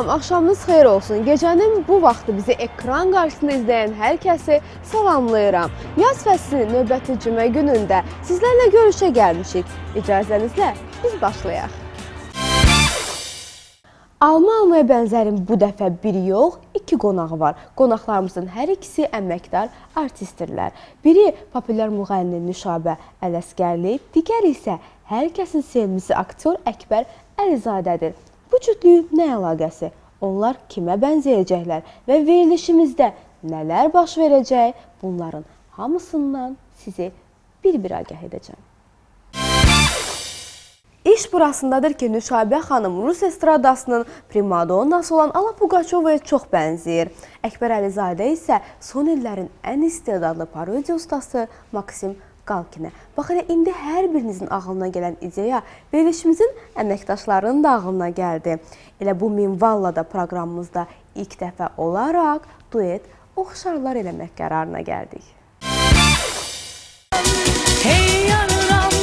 Salam, axşamınız xeyir olsun. Gecənin bu vaxtı bizi ekran qarşısında izləyən hər kəsi salamlayıram. Yaz fəslinin növbəti cümə günündə sizlərlə görüşə gəlmişik. İcazənizlə biz başlayaq. Alma-almaya bənzərin bu dəfə biri yox, iki qonağı var. Qonaqlarımızın hər ikisi əməkdar artistdirlər. Biri populyar müğənni Nüşabə Ələsgərli, digəri isə hər kəsin sevimlisi aktyor Əkbər Əlizadədir. Bu cütlüyün nə əlaqəsi? Onlar kimə bənzəyəcəklər və verilişimizdə nələr baş verəcək? Bunların hamısından sizi bir-bir agah edəcəm. İş burasındadır ki, Nüşabə xanım Rus estradasının primadonnası olan Alla Pugaçovaya çox bənzəyir. Əkbər Əlizadə isə son illərin ən istedadlı parodiya ustası Maksim Qalkinə. Bax, elə indi hər birinizin ağlına gələn ideya verilişimizin əməkdaşlarının da ağlına gəldi. Elə bu minvalla da proqramımızda ilk dəfə olaraq duet oxşarlar eləmək qərarına gəldik. Hey yanıram,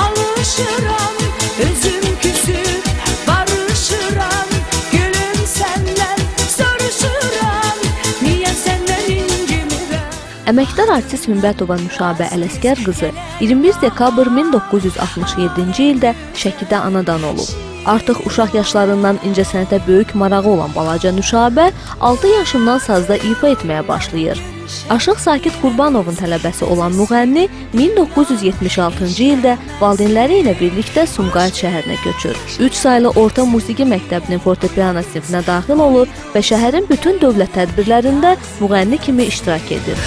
alışıram, özüm küsüp barışıram, gülüm senden soruşuram, niye senden incimirəm? Əməkdar artist Hümbətova Nüşabə Ələsgər qızı 21 dekabr 1967-ci ildə Şəkidə anadan olub. Artıq uşaq yaşlarından incəsənətə böyük marağı olan balaca Nüşabə 6 yaşından sazda ifa etməyə başlayır. Aşıq Sakit Qurbanovun tələbəsi olan müğənni 1976-cı ildə valideynləri ilə birlikdə Sumqayıt şəhərinə köçür. 3 saylı orta musiqi məktəbinin fortepiano sinfinə daxil olur və şəhərin bütün dövlət tədbirlərində müğənni kimi iştirak edir.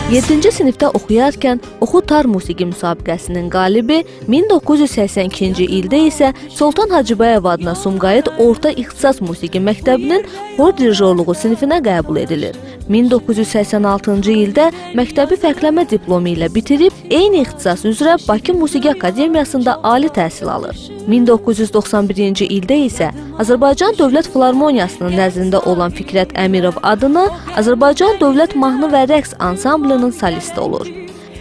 7-ci sinifdə oxuyarkən Oxu Tar musiqi müsabiqəsinin qalibi, 1982-ci ildə isə Soltan Hacıbayev adına Sumqayıt Orta İxtisas Musiqi Məktəbinin xor dirijorluğu sinfinə qəbul edilir. 1986-cı ildə məktəbi fərqləmə diplomu ilə bitirib, eyni ixtisas üzrə Bakı Musiqi Akademiyasında ali təhsil alır. 1991-ci ildə isə Azərbaycan Dövlət Filarmoniyasının nəzdində olan Fikrət Əmirov adına Azərbaycan Dövlət Mahnı və Rəqs Ansamblının solisti olur.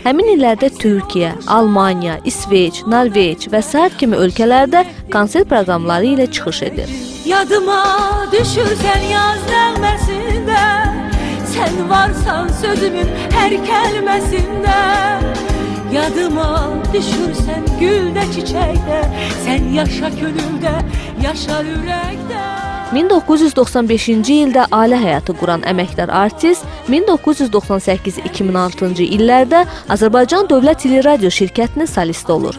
Həmin illərdə Türkiyə, Almaniya, İsveç, Norveç və sair kimi ölkələrdə konsert proqramları ilə çıxış edir. Yadıma düşürsən yaz nəğməsində, sən varsan sözümün hər kəlməsində. Yadıma düşürsən güldə, çiçəkdə, sən yaşa könüldə, yaşa ürəkdə. 1995-ci ildə ailə həyatı quran əməkdar artist 1998-2006-cı illərdə Azərbaycan Dövlət Teleradio şirkətinin solisti olur.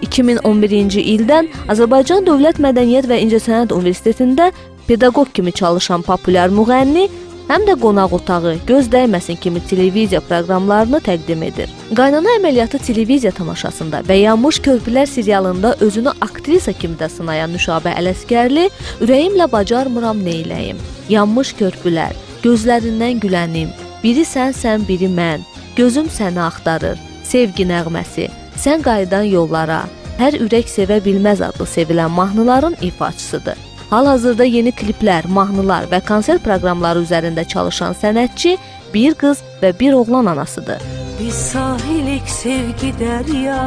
2011-ci ildən Azərbaycan Dövlət Mədəniyyət və İncəsənət Universitetində pedaqoq kimi çalışan populyar müğənni, həm də qonaq otağı, Göz dəyməsin kimi televiziya proqramlarını təqdim edir. Qaynana əməliyyatı televiziya tamaşasında və Yanmış körpülər serialında özünü aktrisa kimi də sınayan Nüşabə Ələsgərli, Ürəyimlə bacarmıram neyləyim, Yanmış körpülər, Gözlərindən gülənim, Biri sənsən, biri mən, Gözüm səni axtarır, Sevgi nəğməsi, Sən qayıdan yollara, Hər ürək sevə bilməz adlı sevilən mahnıların ifaçısıdır. Hal-hazırda yeni kliplər, mahnılar və konsert proqramları üzərində çalışan sənətçi bir qız və bir oğlan anasıdır. Biz sahilik sevgi derya,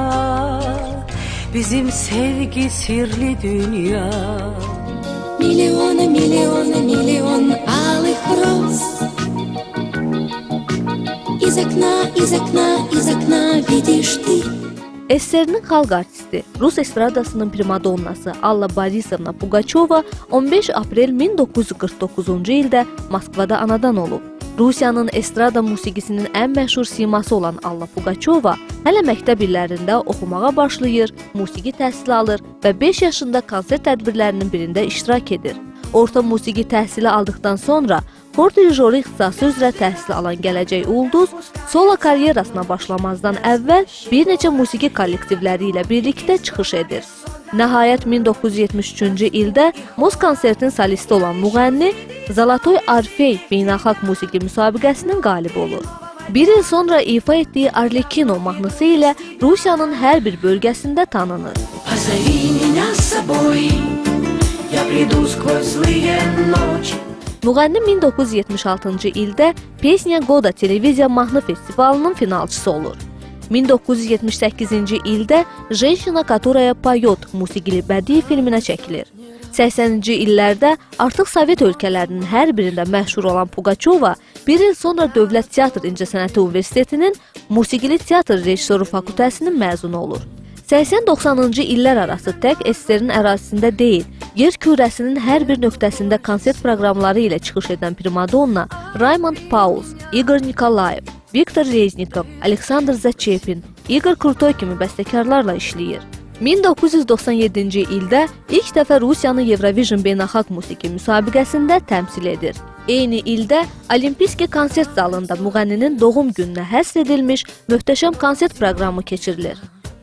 bizim sevgi sirli dünya. Миллионы, миллионы, миллион алых роз. Из окна, из окна, из окна видишь ты. SSR-nin xalq artisti, Rus estradasının primadonnası Alla Borisovna Pugaçova 15 aprel 1949-cu ildə Moskvada anadan olub. Rusiyanın estrada musiqisinin ən məşhur siması olan Alla Pugaçova hələ məktəb illərində oxumağa başlayır, musiqi təhsili alır və 5 yaşında konsert tədbirlərinin birində iştirak edir. Orta musiqi təhsili aldıqdan sonra xor dirijoru ixtisası üzrə təhsil alan gələcək ulduz solo karyerasına başlamazdan əvvəl bir neçə musiqi kollektivləri ilə birlikdə çıxış edir. Nəhayət 1973-cü ildə Mos konsertin solisti olan müğənni Zalatoy Orfey beynəlxalq musiqi müsabiqəsinin qalibi olur. Bir il sonra ifa etdiyi Arlekino mahnısı ilə Rusiyanın hər bir bölgəsində tanınır. Müğənni 1976-cı ildə Pesnya Goda televiziya mahnı festivalının finalçısı olur. 1978-ci ildə Женщина, которая поет musiqili bədii filminə çəkilir. 80-ci illərdə artıq Sovet ölkələrinin hər birində məşhur olan Pugaçova bir il sonra Dövlət Teatr İncəsənəti Universitetinin Musiqili Teatr Rejissoru fakültəsinin məzunu olur. 80-90-cı illər arası tək SSR-in ərazisində deyil, yer kürəsinin hər bir nöqtəsində konsert proqramları ilə çıxış edən primadonna Raymond Pauls, Igor Nikolayev, Viktor Reznikov, Aleksandr Zachepin, Igor Krutoy kimi bəstəkarlarla işləyir. 1997-ci ildə ilk dəfə Rusiyanı Eurovision beynəlxalq musiqi müsabiqəsində təmsil edir. Eyni ildə Olimpiski konsert zalında müğənninin doğum gününə həsr edilmiş möhtəşəm konsert proqramı keçirilir.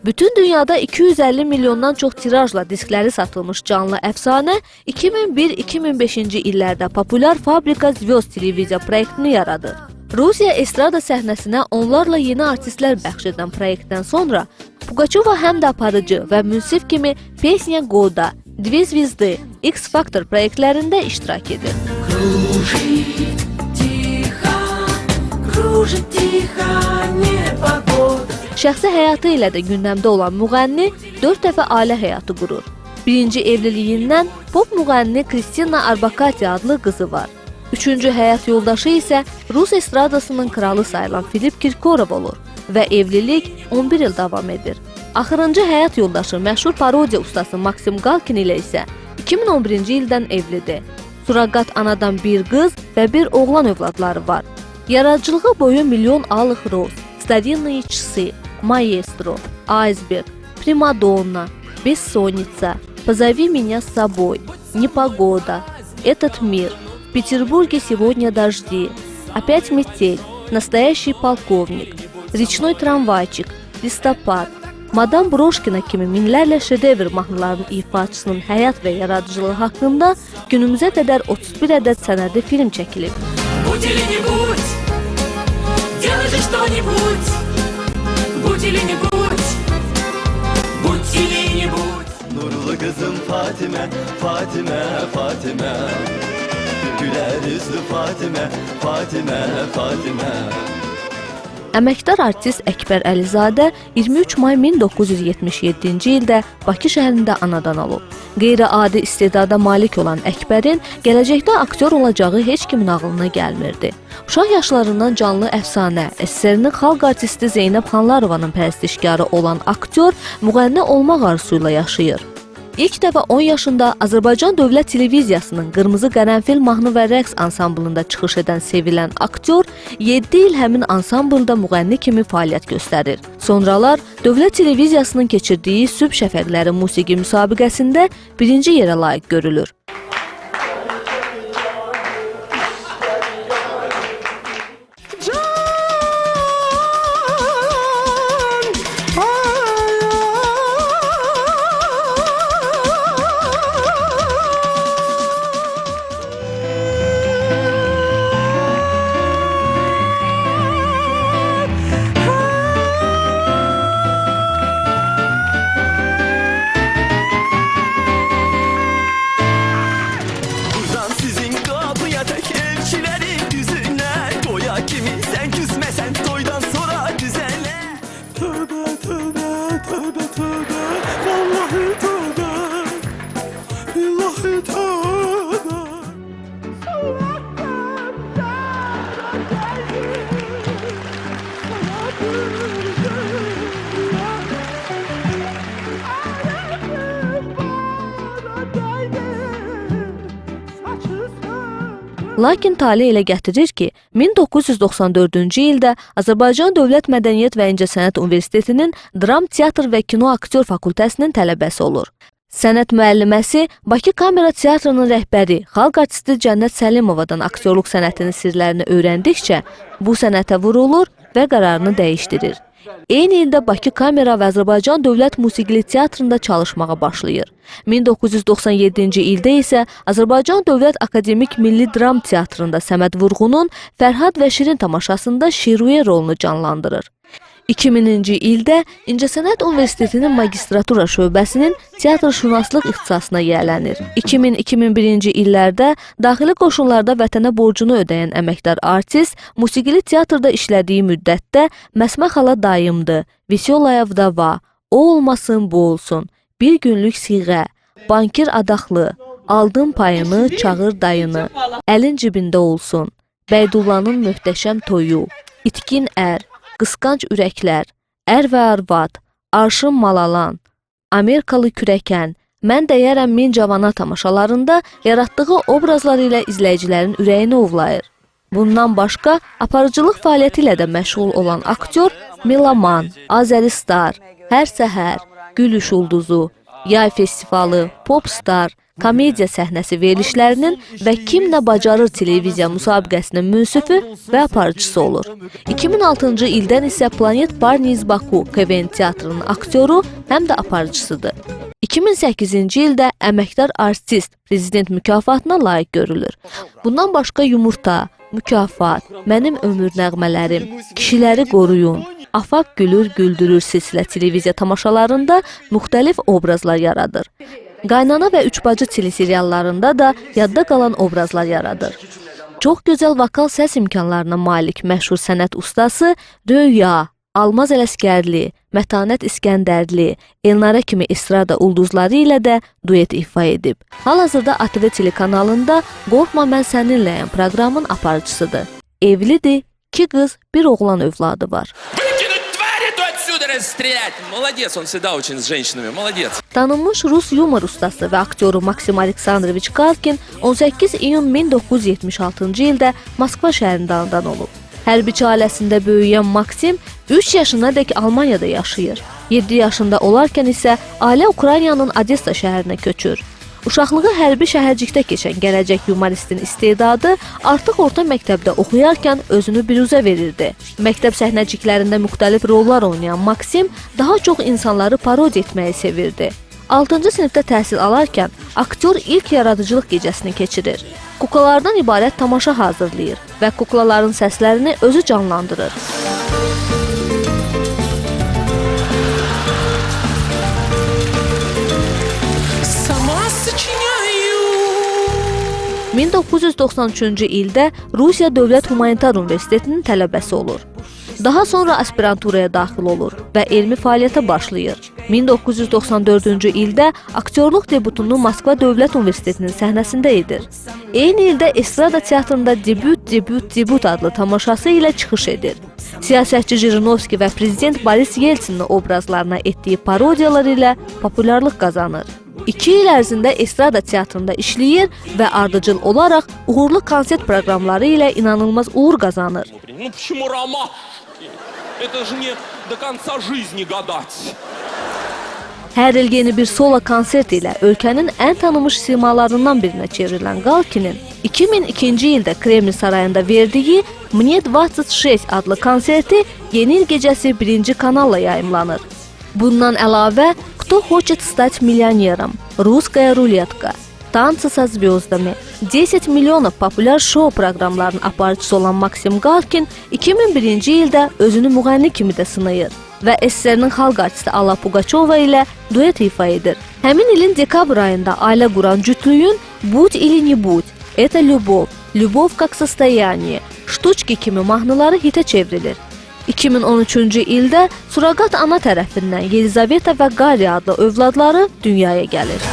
Bütün dünyada 250 milyondan çox tirajla diskləri satılmış canlı əfsanə 2001-2005-ci illərdə populyar Fabrika Zvyozd televiziya proyektini yaradır. Rusiya estrada səhnəsinə onlarla yeni artistlər bəxş edən proyektdən sonra Pugaçova həm də aparıcı və münsif kimi Pesnya Goda, Dvi Zvezdy, X Factor proyektlərində iştirak edir. Şəxsi həyatı ilə də gündəmdə olan müğənni 4 dəfə ailə həyatı qurur. Birinci evliliyindən pop müğənni Kristina Arbakati adlı qızı var. Üçüncü həyat yoldaşı isə Rus estradasının kralı sayılan Filip Kirkorov olur və evlilik 11 il davam edir. Axırıncı həyat yoldaşı məşhur parodiya ustası Maksim Galkin ilə isə 2011-ci ildən evlidir. Surrogat anadan bir qız və bir oğlan övladları var. Yaradıcılığı boyu Milyon Alıq Roz, Starinные часы, Maestro, Iceberg, Primadonna, Bessonница, Позови меня с собой, Непогода, Этот мир, В Петербурге сегодня дожди, Опять метель, Настоящий полковник, Речной tramvayçıq, Listopad, Madam Broşkina kimi minlərlə şedevr mahnılarının ifaçısının həyat və yaradıcılığı haqqında günümüzə qədər 31 ədəd sənədli film çəkilib. Будь или не будь, делай же что-нибудь. Будь или не будь, будь или не будь. Nurlu kızım Fatime, Fatime, Fatime. Güler yüzlü Fatime, Fatime, Fatime. Əməkdar artist Əkbər Əlizadə 23 may 1977-ci ildə Bakı şəhərində anadan olub. Qeyri-adi istedada malik olan Əkbərin gələcəkdə aktyor olacağı heç kimin ağlına gəlmirdi. Uşaq yaşlarından canlı əfsanə, SSR-nin xalq artisti Zeynəb Xanlarovanın pərəstişkarı olan aktyor müğənni olmaq arzusuyla yaşayır. İlk dəfə 10 yaşında Azərbaycan Dövlət Televiziyasının Qırmızı Qərənfil mahnı və rəqs ansamblında çıxış edən sevilən aktyor 7 il həmin ansamblda müğənni kimi fəaliyyət göstərir. Sonralar Dövlət Televiziyasının keçirdiyi Sübh Şəfəqləri musiqi müsabiqəsində birinci yerə layiq görülür. Lakin talih elə gətirir ki, 1994-cü ildə Azərbaycan Dövlət Mədəniyyət və İncəsənət Universitetinin Dram, Teatr və Kino Aktyor fakültəsinin tələbəsi olur. Sənət müəlliməsi Bakı Kamera Teatrının rəhbəri, xalq artisti Cənnət Səlimovadan aktyorluq sənətinin sirlərini öyrəndikcə bu sənətə vurulur və qararını dəyişdirir. Eyni ildə Bakı Kamera və Azərbaycan Dövlət Musiqili Teatrında çalışmağa başlayır. 1997-ci ildə isə Azərbaycan Dövlət Akademik Milli Dram Teatrında Səməd Vurğunun Fərhad və Şirin tamaşasında Şiruye rolunu canlandırır. 2000-ci ildə İncəsənət Universitetinin magistratura şöbəsinin teatrşünaslıq ixtisasına yiyələnir. 2000-2001-ci illərdə daxili qoşunlarda vətənə borcunu ödəyən əməkdar artist musiqili teatrda işlədiyi müddətdə Məsmə xala dayımdı, Veselaya vdova, O olmasın bu olsun, Bir günlük siğə, Bankir adaxlı, Aldın payını, Çağır dayını, Əlin cibində olsun, Bəydullanın möhtəşəm toyu, İtkin ər, Qısqanc ürəklər, Ər və arvad, Arşın malalan, Amerikalı kürəkən, Mən dəyərəm min cavana tamaşalarında yaratdığı obrazlar ilə izləyicilərin ürəyini ovlayır. Bundan başqa, aparıcılıq fəaliyyəti ilə də məşğul olan aktyor Milaman, Azəri Star, Hər səhər, Gülüş ulduzu, Yay festivalı, Popstar, komediya səhnəsi verilişlərinin və Kim nə bacarır televiziya müsabiqəsinin münsifü və aparıcısı olur. 2006-cı ildən isə Planet Barneys Baku KVN teatrının aktyoru həm də aparıcısıdır. 2008-ci ildə əməkdar artist prezident mükafatına layiq görülür. Bundan başqa Yumurta, Mükafat, Mənim ömür nəğmələrim, Kişiləri qoruyun, Afaq gülür, güldürür silsilə televiziya tamaşalarında müxtəlif obrazlar yaradır. Qaynana və Üç bacı teleseriallarında da yadda qalan obrazlar yaradır. Çox gözəl vokal səs imkanlarına malik məşhur sənət ustası Röya, Almaz Ələsgərli, Mətanət İskəndərli, Elnara kimi estrada ulduzları ilə də duet ifa edib. Hal-hazırda ATV telekanalında Qorxma mən səninləyəm proqramın aparıcısıdır. Evlidir, 2 qız, 1 oğlan övladı var. Молодец, он всегда очень с женщинами, молодец. Tanınmış Rus yumor ustası və aktyoru Maksim Aleksandroviç Galkin 18 iyun 1976-cı ildə Moskva şəhərində anadan olub. Hərbiçi ailəsində böyüyən Maksim 3 yaşınadək Almaniyada yaşayır. 7 yaşında olarkən isə ailə Ukraynanın Odessa şəhərinə köçür. Uşaqlığı hərbi şəhərcikdə keçən gələcək yumoristin istedadı artıq orta məktəbdə oxuyarkən özünü biruzə verirdi. Məktəb səhnəciklərində müxtəlif rollar oynayan Maksim daha çox insanları parodiya etməyi sevirdi. 6-cı sinifdə təhsil alarkən aktyor ilk yaradıcılıq gecəsini keçirir. Kuklalardan ibarət tamaşa hazırlayır və kuklaların səslərini özü canlandırır. 1993-cü ildə Rusiya Dövlət Humanitar Universitetinin tələbəsi olur. Daha sonra aspiranturaya daxil olur və elmi fəaliyyətə başlayır. 1994-cü ildə aktyorluq debutunu Moskva Dövlət Universitetinin səhnəsində edir. Eyni ildə estrada teatrında debüt adlı tamaşası ilə çıxış edir. Siyasətçi Jirinovski və prezident Boris Yeltsinin obrazlarına etdiyi parodiyalar ilə populyarlıq qazanır. 2 il ərzində estrada teatrında işləyir və ardıcıl olaraq uğurlu konsert proqramları ilə inanılmaz uğur qazanır. Hər il yeni bir solo konsert ilə ölkənin ən tanınmış simalarından birinə çevrilən Galkinin 2002-ci ildə Kreml sarayında verdiyi Мне 26 adlı konserti yeni il gecəsi 1-ci kanalla yayımlanır. Bundan əlavə Кто хочет стать миллионером, Русская рулетка, Танцы со звездами, 10 milyonov populyar şou proqramlarının aparıcısı olan Maksim Galkin 2001-ci ildə özünü müğənni kimi də sınayır və SSR-nin xalq artisti Alla Pugaçova ilə duet ifa edir. Həmin ilin dekabr ayında ailə quran cütlüyün Будь или не будь, Это любовь, Любовь как состояние, Штучки kimi mahnıları hitə çevrilir. 2013-cü ildə surroqat ana tərəfindən Yelizaveta və Gari adlı övladları dünyaya gəlir.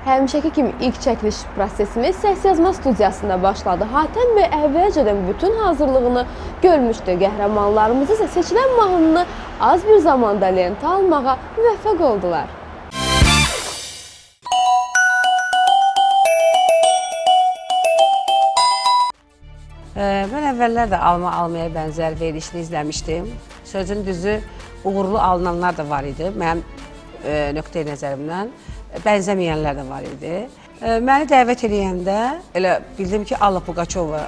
Həmişəki kimi ilk çəkiliş prosesimiz səs yazma studiyasında başladı. Hatəm bəy əvvəlcədən bütün hazırlığını görmüşdü. Qəhrəmanlarımız isə seçilən mahnını az bir zamanda lentə almağa müvəffəq oldular. Mən əvvəllər də almaya bənzər verilişini izləmişdim. Sözün düzü, uğurlu alınanlar da var idi. Mənim nöqteyi nəzərimdən bənzəməyənlər də var idi. Məni dəvət edəndə elə bildim ki, Alla Pugaçova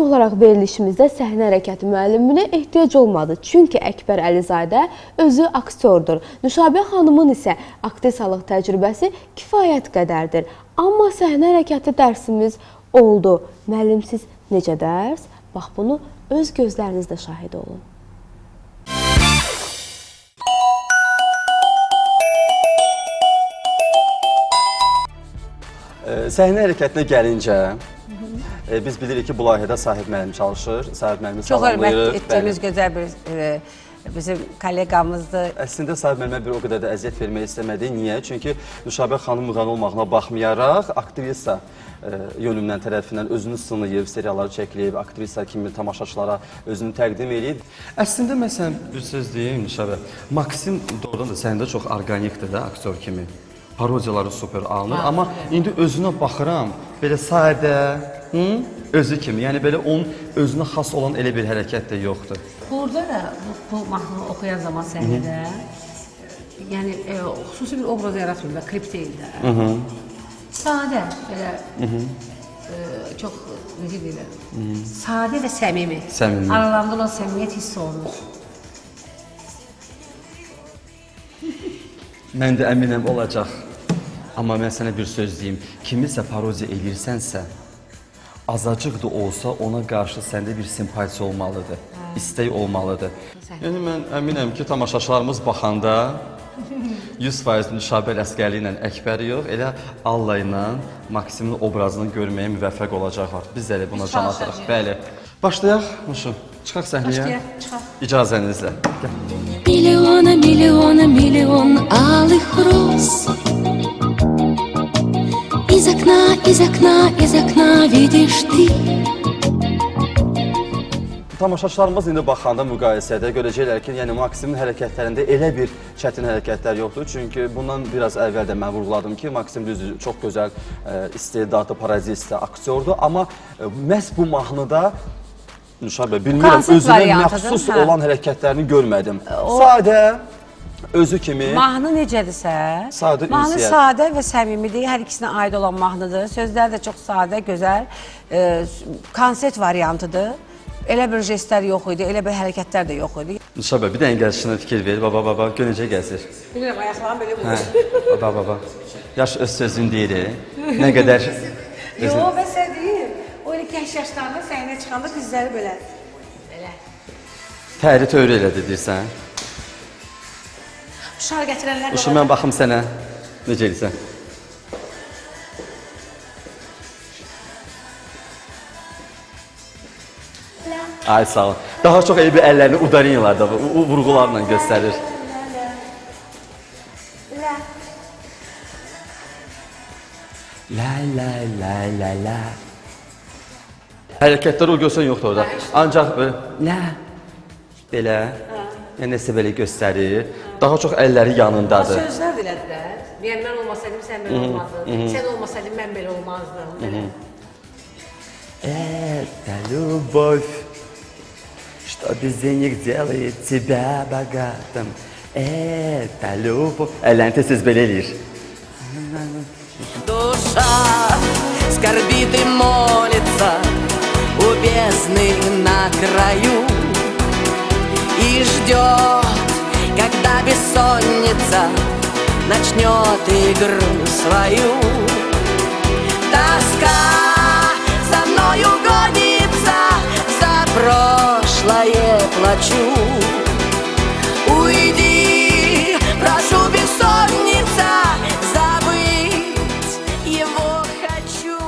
İlk olaraq verilişimizdə səhnə hərəkəti müəlliminə ehtiyac olmadı. Çünki Əkbər Əlizadə özü aktyordur. Nüşabə xanımın isə aktrisalıq təcrübəsi kifayət qədərdir. Amma səhnə hərəkəti dərsimiz oldu. Müəllimsiz necə dərs? Bax bunu öz gözlərinizlə şahid olun. Səhnə hərəkətinə gəlincə, biz bilirik ki, bu layihədə Sahib müəllim çalışır. Sahib müəllimi Çox hörmət salamlayırıq. etdiyimiz gözəl bir bizim kolleqamızdır. Əslində Sahib müəllimə bir o qədər də əziyyət vermək istəmədik. Niyə? Çünki Nüşabə xanım müğənni olmağına baxmayaraq, aktrisa yönümdən tərəfindən özünü sınayıb, serialları çəkilib, aktrisa kimi tamaşaçılara özünü təqdim edib. Əslində, məsələn, bir söz deyim Nüşabə, Maksim doğrudan da səndə çox orqanikdir də aktyor kimi. Parodiyaları super alınır, amma indi özünə baxıram, belə sadə, özü kimi, yəni belə onun özünə xas olan elə bir hərəkət də yoxdur. Burada da bu mahnını oxuyan zaman səhnədə, yəni xüsusi bir obraz yaratmır və klip deyil də. Sadə, belə çox, necə deyirəm, sadə və səmimi. Səmimi. Aralarında olan səmimiyyət hiss olunur. Mən də əminəm olacaq. Amma mən sənə bir söz deyim, kimisə parodiya edirsənsə, azacıq da olsa ona qarşı səndə bir simpatiya olmalıdır, istək olmalıdır. Yəni mən əminəm ki, tamaşaçılarımız baxanda 100% Nüşabə Ələsgərli ilə Əkbər yox, elə Allah ilə Maksimin obrazını görməyə müvəffəq olacaqlar. Biz də buna can atırıq. Bəli. Başlayaq, Muşum. Çıxaq səhnəyə. Başlayaq, çıxaq. İcazənizlə. Миллиона, миллиона, миллион алых роз. Из окна, из окна, из окна видишь ты. Tamaşaçılarımız indi baxanda müqayisədə görəcəklər ki, yəni Maksimin hərəkətlərində elə bir çətin hərəkətlər yoxdur. Çünki bundan biraz əvvəl də mən vurğuladım ki, Maksim düzdür, çox gözəl istedadlı parodist, aktyordur. Amma məhz bu mahnıda Nüşabə, bilmirəm, özünə məxsus olan hərəkətlərini görmədim. Sadə, özü kimi. Mahnı necədirsə, mahnı sadə və səmimidir, hər ikisinə aid olan mahnıdır. Sözlər də çox sadə, gözəl, konsert variantıdır. Elə bir jestlər yox idi, elə bir hərəkətlər də yox idi. Nüşabə, bir dənə gəlişinə fikir ver, baba, gör necə gəzir. Bilirəm, ayaqlarım belə vurur. Baba, yaş öz sözün deyir, nə qədər... Yox, mən sən deyim, o elə gəç yaşlarında səhnəyə çıxanda dizləri belə. Təri tövri elədi, deyirsən. Uşaq gətirənlər Uşum, mən baxım sənə, necə edirsən? Ay, sağ ol. Daha çox elə bir əllərini udarinyalarda, vurğularla göstərir. La. Hərəkətləri o görsən yoxdur orada. Ancaq belə, nəsə belə göstərir. Daha çox əlləri yanındadır. Sözlər dilədilər. Yəni, mən olmasaydım, sən belə olmazdın. Sən olmasaydın, mən belə olmazdım. Это любовь, что без денег делает тебя богатым. Это любовь. Əllərini tez-tez belə eləyir. Душа скорбит и молится у бездны на краю и ждет, когда бессонница начнет игру свою. Тоска за мною гонится, за прошлое плачу. Уйди, прошу, бессонница, забыть его хочу.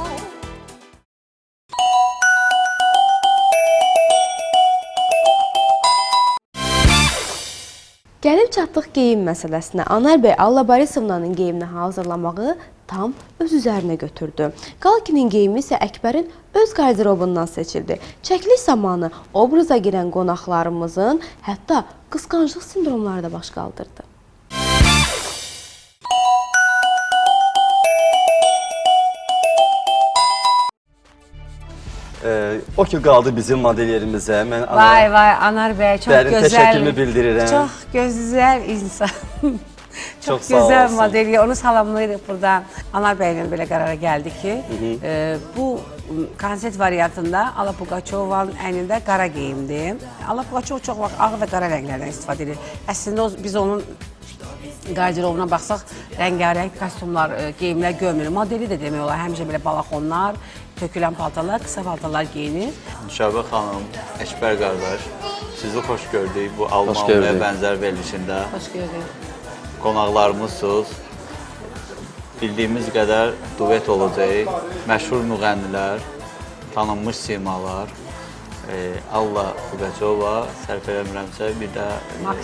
Gəlib çatdıq geyim məsələsinə. Anar bəy Alla Borisovnanın geyimini hazırlamağı tam öz üzərinə götürdü. Qalkinin geyimi isə Əkbərin öz qarderobundan seçildi. Çəkiliş zamanı obraza girən qonaqlarımızın hətta qısqanclıq sindromları da baş qaldırdı. O ki qaldı bizim modelyerimizə. Mən Vay, Anar bəy, çox dərin gözəl. təşəkkürümü bildirirəm. Çox gözəl insan. Çox sağ gözəl olsun. modelya. Onu salamlayırıq buradan. Anar bəylə belə qərara gəldi ki, bu konsert variantında Alla Pugaçovanın əynində qara geyimdir. Alla Pugaçova çox vaxt ağ və qara rənglərdən istifadə edir. Əslində biz onun qardirobuna baxsaq, rəngarəng kostyumlar, geyimlər görmürük. Modeli də demək olar, həmişə belə balaxonlar, tökülən paltarlar, qısa paltarlar geyinir. Nüşabə xanım, Əkbər qardaş, sizi xoş gördük bu almaya bənzər verilişində. Xoş gördük. Qonaqlarımızsınız. Bildiyimiz qədər duet olacaq, məşhur müğənnilər, tanınmış simalar, Alla Pugaçova, sərf eləmirəmsə, bir də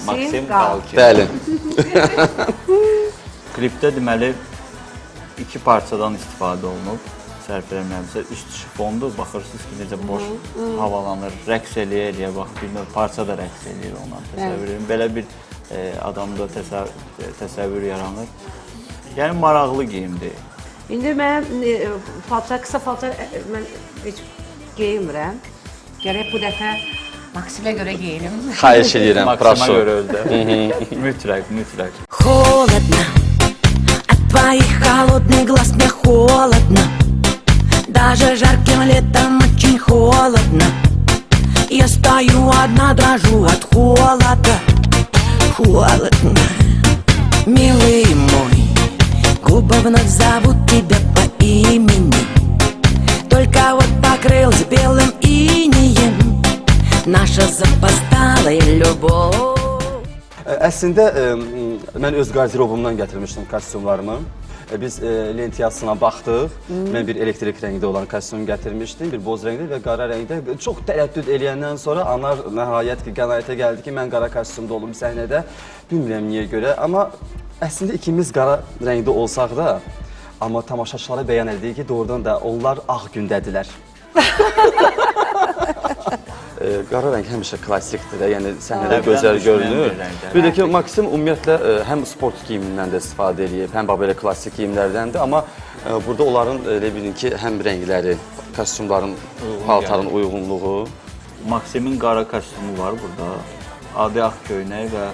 Maksim Galkin. Bəli. Klipdə deməli, iki parçadan istifadə olunub, sərf eləmirəmsə, üst şifondur, baxırsınız ki, necə boş havalanır, rəqs eləyə, bax, bir parça da rəqs eləyir ondan, təsəvvür edin. Belə bir adamda təsəvvür yaranır. Yəni, maraqlı geyimdir. İndi mən paltar, qısa paltar mən heç geyinmirəm. Gərək bu dəfə Maksimə görə geyinim. Xahiş edirəm, Maksimə proшу. görə özdə. Mütləq, mütləq. Холодно, от твоих холодных глаз мне холодно. Даже жарким летом очень холодно. Я стою одна, дрожу от холода. Холодно, милый мой, губы вновь зовут тебя по имени. Только вот покрылась белым инеем наша запоздалая любовь. Əslində, mən öz qardirobumdan gətirmişdim kostyumlarımı. Biz lentiyasına baxdıq. Mən bir elektrik rəngdə olan kostyum gətirmişdim, bir boz rəngdə və qara rəngdə. Çox tərəddüd eləyəndən sonra Anar nəhayət ki, qənaətə gəldi ki, mən qara kostyumda olum səhnədə. Bilmirəm niyə görə, amma əslində ikimiz qara rəngdə olsaq da, amma tamaşaçılara bəyan edirik ki, doğrudan da onlar ağ gündədirlər. Qara rəng həmişə klassikdir, yəni səhnədə gözəl görünür. Bir də ki, Maksim ümumiyyətlə həm sport geyimindən də istifadə edib, həm belə klassik geyimlərdəndir, amma burada onların elə bilin ki, həm rəngləri, kostyumların, paltarın uyğunluğu. Maksimin qara kostyumu var burada. Adi ağ köynək və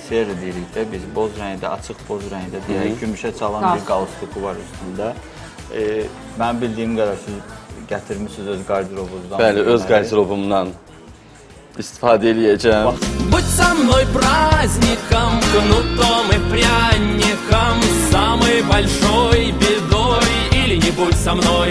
seri deyirik də, biz boz rəngdə, açıq boz rəngdə deyək, gümüşə çalan bir qalstuku var üstündə. Mən bildiyim qədər siz gətirmişsiniz öz qardirobunuzdan. Bəli, öz qardirobumdan istifadə eləyəcəm. Будь со мной праздником, кнутом и пряником, самой большой бедой, или не будь со мной.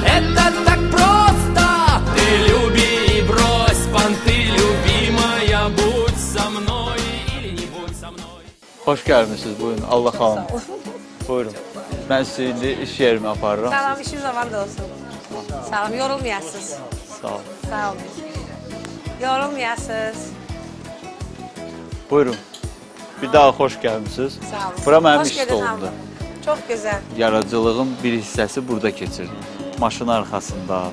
Это так просто, ты люби и брось понты, любимая, будь со mной, или не будь со mной. Xoş gəlmişsiniz, buyurun. Allah xanım. Buyurun. Mən sizi indi iş yerimə aparıram. Salam, işiniz avanda olsun. Salam, yorulmayasınız. Sağ olun. Sağ olun. Yorulmayasınız. Buyurun. Bir daha xoş gəlmişsiniz. Sağ olun. Bura mənim Hoş iş geldin stolumdur. abla. Çok güzel. Yaradıcılığın bir hissəsi burada keçir. Maşın arxasında.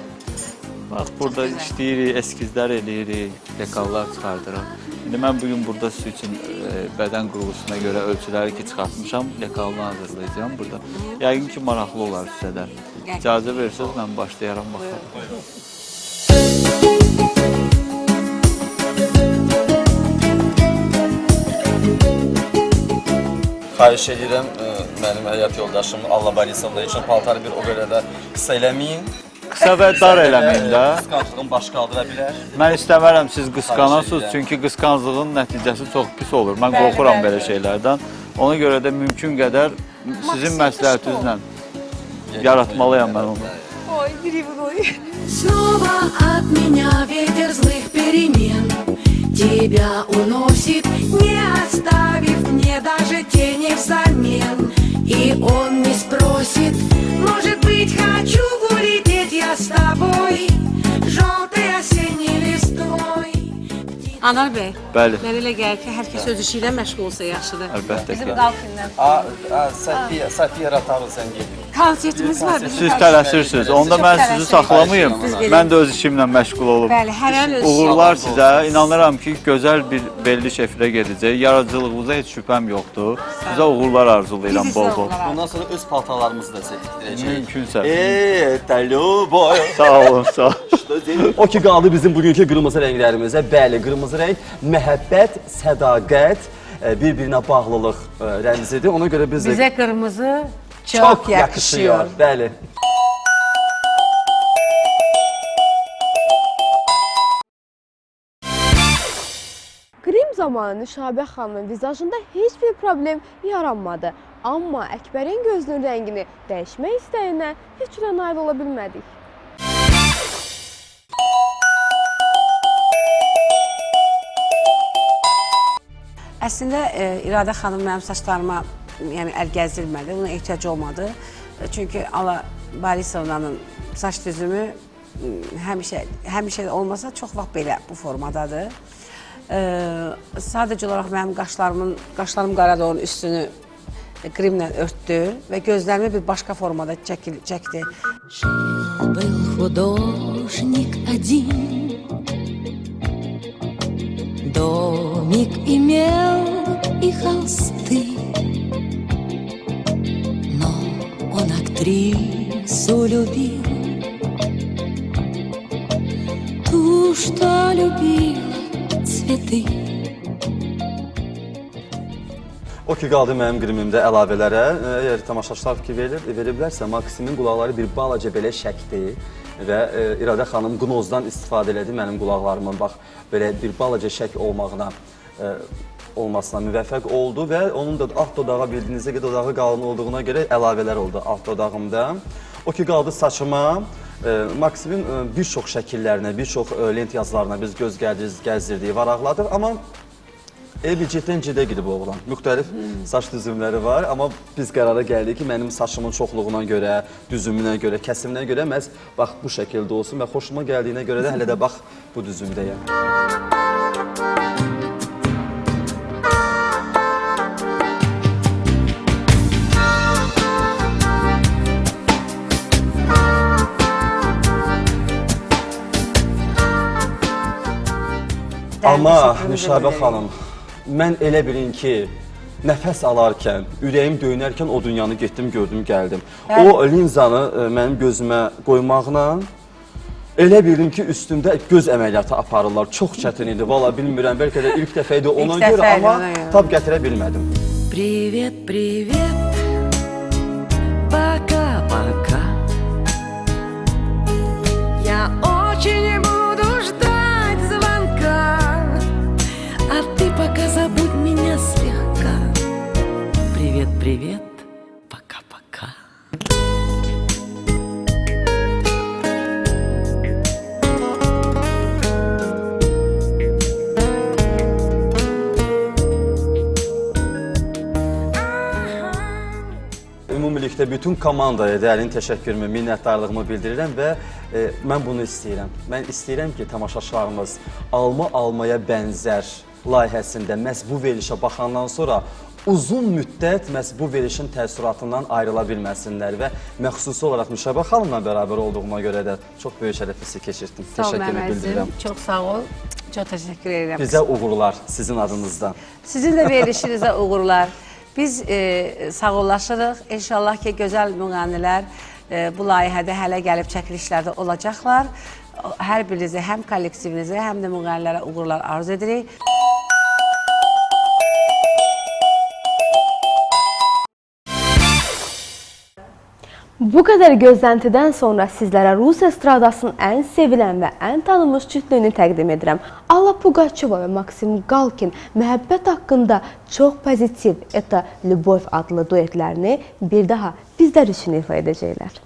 Bax, burada işləyirik, eskizlər eləyirik, dekallar çıxardırıq. İndi mən bugün burada sizin üçün bədən quruluşuna görə ölçüləri ki çıxartmışam, dekalını hazırlayacağım burada. Yəqin ki, maraqlı olar sizə də. İcazə verirsiniz, mən başlayaram baxalım. Xahiş edirəm, mənim həyat yoldaşım Alla Borisovna üçün paltarı bir o qədər də qısa eləməyin. Qısa və dar eləməyin də. Qısqanclığın baş qaldıra bilər. Mən istəmərəm siz qısqanasınız, çünki qısqanclığın nəticəsi çox pis olur. Mən qorxuram belə şeylərdən. Ona görə də mümkün qədər sizin məsləhətinizlə yaratmalıyam mən onu. Oy, gribin oy. Снова от меня ветер злых перемен тебя уносит, не оставив мне даже тени взамен. И он не спросит, может быть, хочу улететь я с тобой, желтой осенней листвой. Anar bəy, Bəli, mən elə gəlir ki, hər kəs öz işi ilə məşğul olsa yaxşıdır. əlbəttə Bizim ki. Qalkindən. Safiyə Ratarın sən gedin. Konsertimiz var. bizim Siz konsertimiz. tələsirsiniz, onda Çox mən sizi tələsirik. saxlamayım. Biz gedək. Mən də öz işimlə məşğul olum. Bəli, hər an öz Uğurlar sizə. İnanıram ki, gözəl bir veriliş efirə gedəcək. Yaradıcılığınıza heç şübhəm yoxdur. Sizə uğurlar arzulayıram Biz bol-bol. uğurlar. Bundan sonra öz paltarlarımızı da çəkdirəcəyik. Mümkünsə. Təlüboy. Sağ olun, sağ olun. O ki qaldı bizim bugünkü qırmızı rənglərimizə. Bəli, qırmızı rəng məhəbbət, sədaqət, bir-birinə bağlılıq rəmzidir. Ona görə biz Bizə qırmızı çox yakışıyor. Bəli. zamanı Nüşabə xanımın vizajında heç bir problem yaranmadı. Amma Əkbərin gözünün rəngini dəyişmək istəyinə heç cürə nail ola bilmədik. Əslində İradə xanım mənim saçlarıma əl gəzdirmədi, buna ehtiyac olmadı. Çünki Ala Borisovnanın saç düzümü həmişə olmasa çox vaxt belə bu formadadır. Sadəcə olaraq mənim qaşlarım qaradır, onun üstünü qrimlə örtdü və gözlərimi bir başqa formada çəkdi. Жил-был художник один, домик имел и холсты, но он актрису любил, ту, что любила цветы. O ki, qaldı mənim qrimimdə əlavələrə. Əgər tamaşaçılar fikir veriblərsə, Maksimin qulaqları bir balaca belə şəkdir və İradə xanım qnozdan istifadə elədi mənim qulaqlarımın. Bax, belə bir balaca şək olmasına müvəffəq oldu və onun da alt dodağı bildiyinizə qədər dodağı qalın olduğuna görə əlavələr oldu alt dodağımda. O ki, qaldı saçıma. Maksimin bir çox şəkillərinə, bir çox lent yazılarına biz göz gəzdirdiyi varaqladır, amma bir ciddən cidə gidib oğlan. Müxtəlif saç düzümləri var, amma biz qərara gəldik ki, mənim saçımın çoxluğuna görə, düzümünə görə, kəsiminə görə məhz bax bu şəkildə olsun və xoşuma gəldiyinə görə də hələ də bax bu düzümdəyəm. Amma Nüşabə xanım, mən elə bilin ki, nəfəs alarkən, ürəyim döyünərkən o dünyanı getdim, gördüm, gəldim. O linzanı mənim gözümə qoymaqla elə bildim ki, üstümdə göz əməliyyatı aparırlar. Çox çətin idi, valla bilmirəm, bəlkə də ilk dəfə idi ona görə, amma tab gətirə bilmədim. Привет, привет, пока-пока. Я очень буду ждать звонка, а ты пока забудь меня слегка. Привет, привет, пока-пока. Ümumilikdə bütün komandaya dərin təşəkkürümü, minnətdarlığımı bildirirəm və mən bunu istəyirəm. Mən istəyirəm ki, tamaşaçılarımız almaya bənzər layihəsində məhz bu verilişə baxandan sonra uzun müddət məhz bu verilişin təəssüratından ayrıla bilməsinlər və məxsusi olaraq Nüşabə xanımla bərabər olduğuma görə də çox böyük şərəf hissi keçirdim. Təşəkkürümü bildirirəm. Çox sağ ol, çox təşəkkür edirəm. Bizə uğurlar sizin adınızdan. Sizin də verilişinizə uğurlar. Biz sağollaşırıq. İnşallah ki, gözəl müğənnilər bu layihədə hələ gəlib çəkilişlərdə olacaqlar. Hər birinizi, həm kollektivinizi, həm də müğənnilərə uğurlar arzu edirik. Bu qədər gözləntidən sonra sizlərə Rus estradasının ən sevilən və ən tanınmış cütlüyünü təqdim edirəm. Alla Pugaçova və Maksim Galkin məhəbbət haqqında çox pozitiv "Это любовь" adlı duetlərini bir daha bizlər üçün ifa edəcəklər.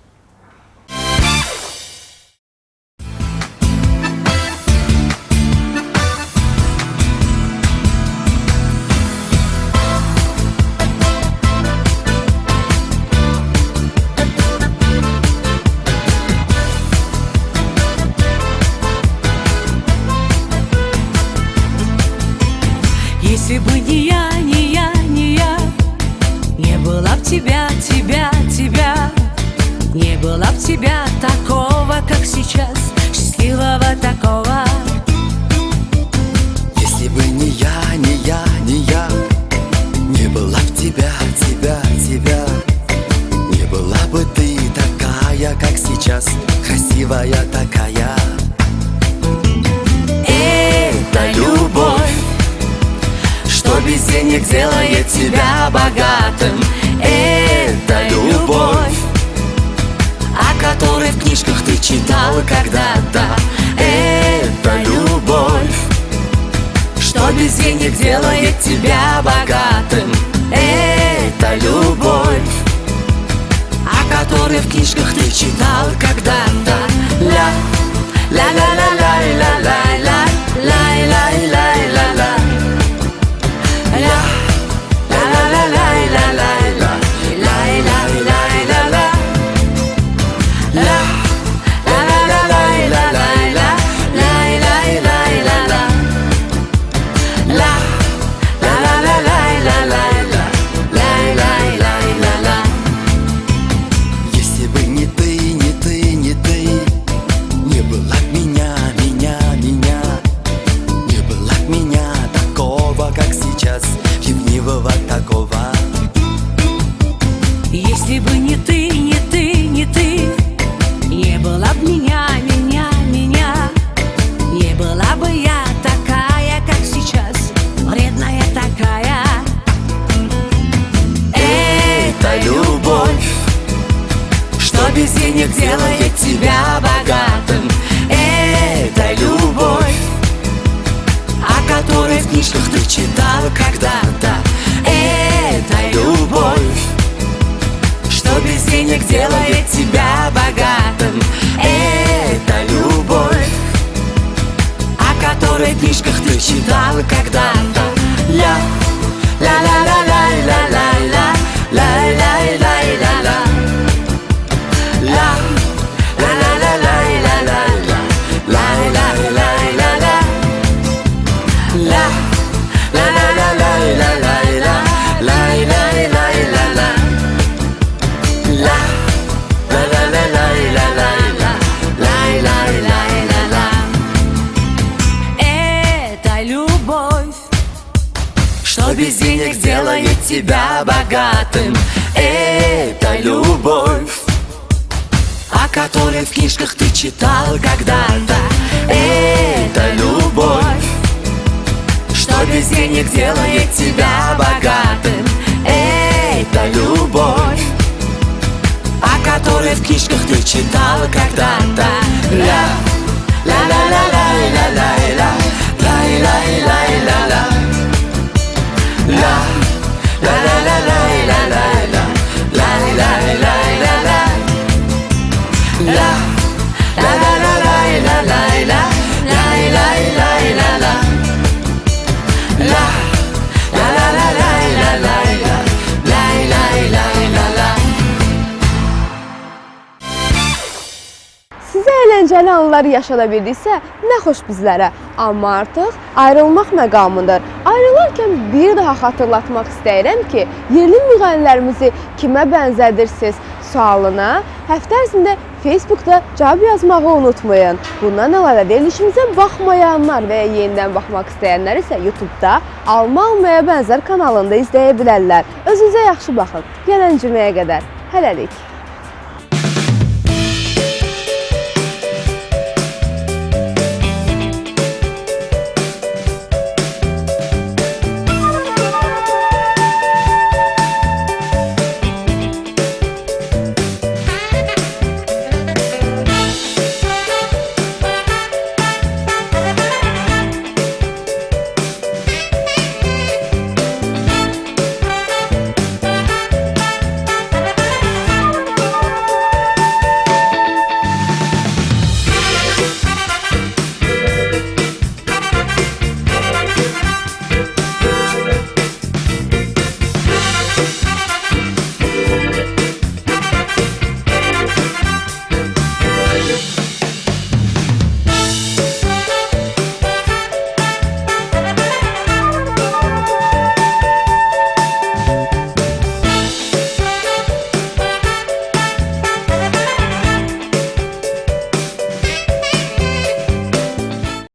Если бы не я, не я, не я, не было б тебя, тебя, тебя, не было б тебя такого, как сейчас, счастливого такого. Если бы не я, не я, не я, не было б тебя, тебя, тебя, не была бы ты такая, как сейчас, красивая такая. Это любовь, что без денег делает тебя богатым. Это любовь, о которой в книжках ты читал когда-то. Это любовь, что без денег делает тебя богатым. Это любовь, о которой в книжках ты читал когда-то. Ля, ля, ля, ля, ля, ля, ля, ля, ля, ля, ля, ля, ля. Ля, ля, ля, ля, ля, ля, ля, ля, ля, ля, ля, ля, ля. Ля, ля, ля, ля, ля, ля, ля, ля, ля, ля, ля, ля, ля. Ля, ля, ля, ля, ля, ля, ля, ля, ля, ля, ля, ля, ля. Если бы не ты, не ты, не ты, не было б меня, меня, меня, не было б меня такого, как сейчас, ревнивого такого. Если бы не ты, не ты, не ты, не было б меня, меня, меня, не была бы я такая, как сейчас, вредная такая. Это любовь, что без денег делает тебя богатым. Это любовь, о которой в книжках ты читал когда-то. Это любовь, что без денег делает тебя богатым. Это любовь, о которой в книжках ты читал когда-то. Ля, ля, ля, ля, ля, ля, ля, ля, ля, ля, ля, ля, ля. Ля, ля, ля, ля, ля, ля, ля, ля, ля, ля, ля, ля. Ля, ля, ля, ля, ля, ля, ля, ля, ля, ля, ля, ля, ля. Ля, ля, ля, ля, ля, ля, ля, ля, ля, ля, ля, ля. Это любовь, Что без денег делает тебя богатым. Это любовь, о которой в книжках ты читал когда-то. Это любовь, что без денег делает тебя богатым. Это любовь, о которой в книжках ты читал когда-то. Ля, ля, ля, ля, ля, ля, ля, ля, ля, ля, ля, ля. Ля, ля, ля, ля, ля, ля, ля, ля, ля, ля, ля, ля. Ля, ля, ля, ля, ля, ля, ля, ля, ля, ля, ля, ля. Ля, ля, ля, ля, ля, ля, ля, ля, ля, ля, ля. Sizə əyləncəli anlar yaşada bildiksə, nə xoş bizlərə. Amma artıq ayrılmaq məqamıdır. Ayrılarkən bir daha xatırlatmaq istəyirəm ki, yerli müğənnilərimizi kimə bənzədirsiniz sualına həftə ərzində Facebookda cavab yazmağı unutmayın. Bundan əlavə verilişimizə baxmayanlar və ya yenidən baxmaq istəyənlər isə YouTube'da Alma Almaya Bənzər kanalında izləyə bilərlər. Özünüzə yaxşı baxın. Gələn cüməyə qədər. Hələlik.